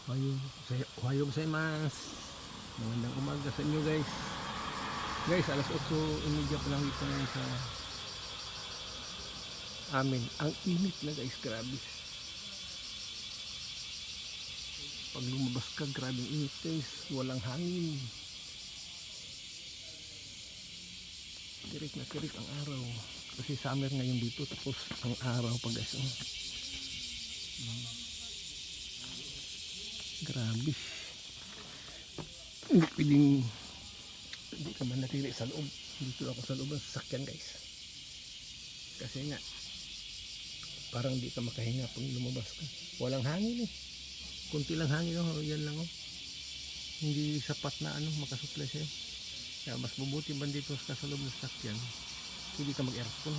Ohayo gozaimasu. Magandang umaga sa inyo guys. Guys, alas 8:30 pa lang dito ngayon sa amin. Ang init na guys, grabe. Pag lumabas ka, grabe ang init guys. Walang hangin. Tirik na tirik ang araw. Kasi summer ngayon dito, tapos ang araw pa guys. Grabe. Hindi pwedeng, hindi ka man natili sa loob. Dito ako sa loob ng sasakyan guys. Kasi nga, parang hindi ka makahinga pag lumabas ka. Walang hangin eh. Kunti lang hangin oh, yan lang oh. Hindi sapat na makasupply sa'yo. Kaya mas mabuti man dito sa loob ng sasakyan. Hindi ka mag-aircon.